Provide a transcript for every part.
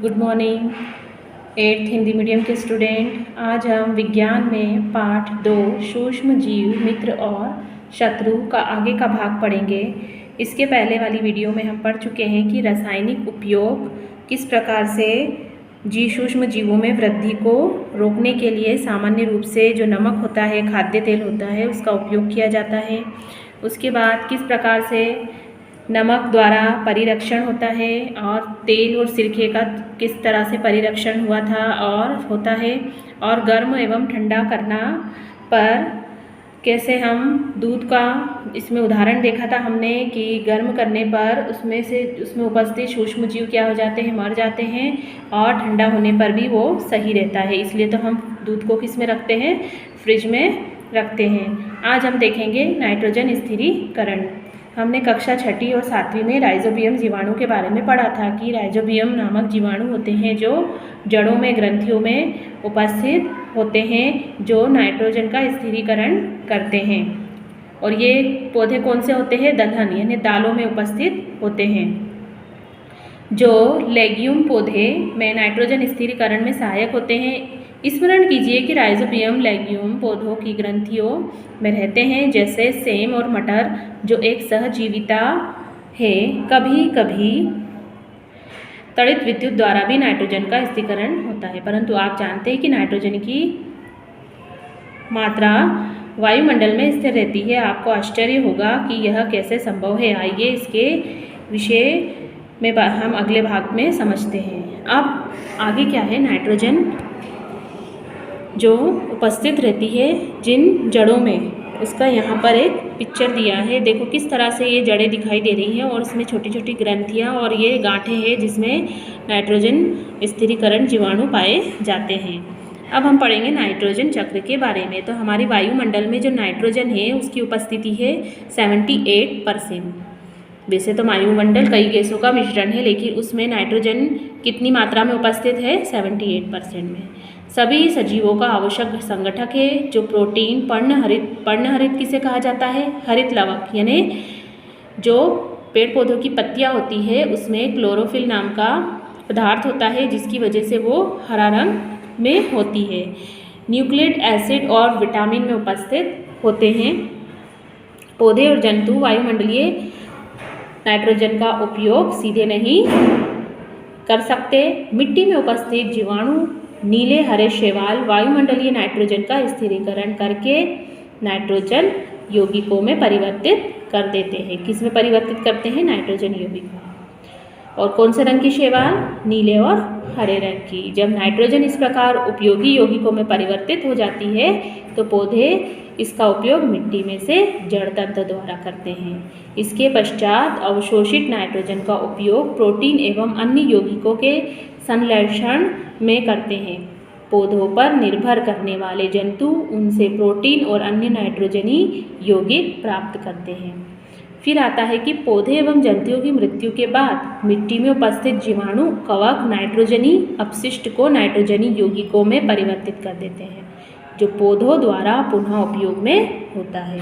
Good morning 8th Hindi medium के student. आज हम विज्ञान में पाठ 2 सूक्ष्म जीव मित्र और शत्रु का आगे का भाग पढ़ेंगे। इसके पहले वाली वीडियो में हम पढ़ चुके हैं कि रासायनिक उपयोग किस प्रकार से सूक्ष्म जीवों में वृद्धि को रोकने के लिए सामान्य रूप से जो नमक होता है, खाद्य तेल होता है, उसका उपयोग किया जाता है। उसके बाद किस प्रकार से नमक द्वारा परिरक्षण होता है और तेल और सिरके का किस तरह से परिरक्षण हुआ था और होता है, और गर्म एवं ठंडा करना पर कैसे हम दूध का इसमें उदाहरण देखा था हमने कि गर्म करने पर उसमें उपस्थित सूक्ष्म जीव क्या हो जाते हैं, मर जाते हैं, और ठंडा होने पर भी वो सही रहता है। इसलिए तो हम दूध को किस में रखते हैं, फ्रिज में रखते हैं। आज हम देखेंगे नाइट्रोजन स्थिरीकरण। हमने कक्षा 6ठी और 7वीं में राइजोबियम जीवाणु के बारे में पढ़ा था कि राइजोबियम नामक जीवाणु होते हैं जो जड़ों में, ग्रंथियों में उपस्थित होते हैं, जो नाइट्रोजन का स्थिरीकरण करते हैं। और ये पौधे कौन से होते हैं, दलहन यानी दालों में उपस्थित होते हैं। जो लेग्यूम पौधे में नाइट्रोजन स्थिरीकरण में सहायक होते हैं। स्मरण कीजिए कि राइजोबियम लेग्यूम पौधों की ग्रंथियों में रहते हैं, जैसे सेम और मटर, जो एक सहजीविता है। कभी कभी तड़ित विद्युत द्वारा भी नाइट्रोजन का स्थिरीकरण होता है, परंतु आप जानते हैं कि नाइट्रोजन की मात्रा वायुमंडल में स्थिर रहती है। आपको आश्चर्य होगा कि यह कैसे संभव है। आइए इसके विषय में हम अगले भाग में समझते हैं। अब आगे क्या है, नाइट्रोजन जो उपस्थित रहती है जिन जड़ों में, उसका यहाँ पर एक पिक्चर दिया है। देखो किस तरह से ये जड़ें दिखाई दे रही हैं और इसमें छोटी छोटी ग्रंथियाँ और ये गांठें हैं जिसमें नाइट्रोजन स्थिरीकरण जीवाणु पाए जाते हैं। अब हम पढ़ेंगे नाइट्रोजन चक्र के बारे में। तो हमारी वायुमंडल में जो नाइट्रोजन है उसकी उपस्थिति है 78%। वैसे तो वायुमंडल कई गैसों का मिश्रण है, लेकिन उसमें नाइट्रोजन कितनी मात्रा में उपस्थित है, 78% में। सभी सजीवों का आवश्यक संगठक है, जो प्रोटीन, पर्णहरित किसे कहा जाता है, हरित लवक, यानी जो पेड़ पौधों की पत्तियां होती है उसमें क्लोरोफिल नाम का पदार्थ होता है, जिसकी वजह से वो हरा रंग में होती है। न्यूक्लिक एसिड और विटामिन में उपस्थित होते हैं। पौधे और जंतु वायुमंडलीय नाइट्रोजन का उपयोग सीधे नहीं कर सकते। मिट्टी में उपस्थित जीवाणु नीले हरे शैवाल वायुमंडलीय नाइट्रोजन का स्थिरीकरण करके नाइट्रोजन यौगिकों में परिवर्तित कर देते हैं। किस में परिवर्तित करते हैं, नाइट्रोजन यौगिकों। और कौन से रंग की शैवाल, नीले और हरे रंग की। जब नाइट्रोजन इस प्रकार उपयोगी यौगिकों में परिवर्तित हो जाती है तो पौधे इसका उपयोग मिट्टी में से जड़ तंत्र द्वारा करते हैं। इसके पश्चात अवशोषित नाइट्रोजन का उपयोग प्रोटीन एवं अन्य यौगिकों के संश्लेषण में करते हैं। पौधों पर निर्भर करने वाले जंतु उनसे प्रोटीन और अन्य नाइट्रोजनी यौगिक प्राप्त करते हैं। फिर आता है कि पौधे एवं जंतुओं की मृत्यु के बाद मिट्टी में उपस्थित जीवाणु कवक नाइट्रोजनी अपशिष्ट को नाइट्रोजनी यौगिकों में परिवर्तित कर देते हैं, जो पौधों द्वारा पुनः उपयोग में होता है।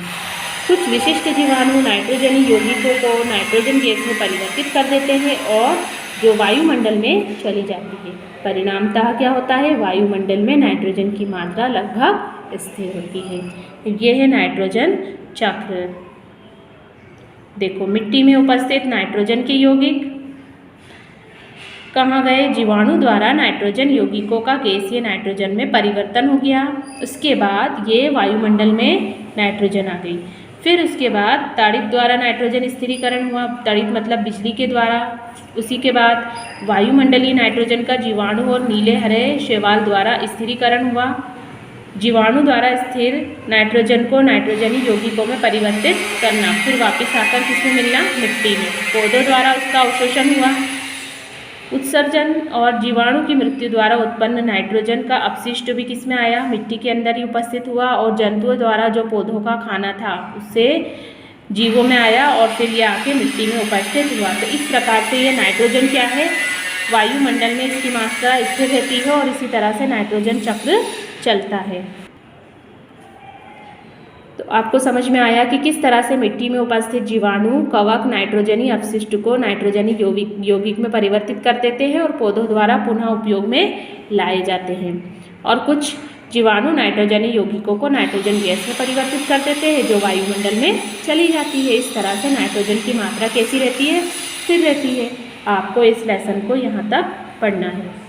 कुछ विशिष्ट जीवाणु नाइट्रोजनी यौगिकों को नाइट्रोजन गैस में परिवर्तित कर देते हैं और जो वायुमंडल में चली जाती है। परिणामतः क्या होता है, वायुमंडल में नाइट्रोजन की मात्रा लगभग स्थिर होती है। ये है नाइट्रोजन चक्र। देखो मिट्टी में उपस्थित नाइट्रोजन के यौगिक कहाँ गए, जीवाणु द्वारा नाइट्रोजन यौगिकों का गैसीय नाइट्रोजन में परिवर्तन हो गया। उसके बाद ये वायुमंडल में नाइट्रोजन आ गई। फिर उसके बाद ताड़ित द्वारा नाइट्रोजन स्थिरीकरण हुआ। ताड़ित मतलब बिजली के द्वारा। उसी के बाद वायुमंडलीय नाइट्रोजन का जीवाणु और नीले हरे शैवाल द्वारा स्थिरीकरण हुआ। जीवाणु द्वारा स्थिर नाइट्रोजन को नाइट्रोजनी यौगिकों में परिवर्तित करना, फिर वापस आकर किसमें मिलना, मिट्टी में। पौधों द्वारा उसका अवशोषण हुआ। उत्सर्जन और जीवाणु की मृत्यु द्वारा उत्पन्न नाइट्रोजन का अपशिष्ट भी किसमें आया, मिट्टी के अंदर ही उपस्थित हुआ। और जंतुओं द्वारा जो पौधों का खाना था उससे जीवों में आया और फिर ये आके मिट्टी में उपस्थित हुआ। तो इस प्रकार से ये नाइट्रोजन क्या है, वायुमंडल में इसकी मात्रा स्थिर रहती है और इसी तरह से नाइट्रोजन चक्र चलता है। तो आपको समझ में आया कि किस तरह से मिट्टी में उपस्थित जीवाणु कवक नाइट्रोजनी अपशिष्ट को नाइट्रोजनी यौगिक में परिवर्तित कर देते हैं और पौधों द्वारा पुनः उपयोग में लाए जाते हैं। और कुछ जीवाणु नाइट्रोजनी यौगिकों को नाइट्रोजन गैस में परिवर्तित कर देते हैं जो वायुमंडल में चली जाती है। इस तरह से नाइट्रोजन की मात्रा कैसी रहती है? स्थिर रहती है। आपको इस लेसन को यहाँ तक पढ़ना है।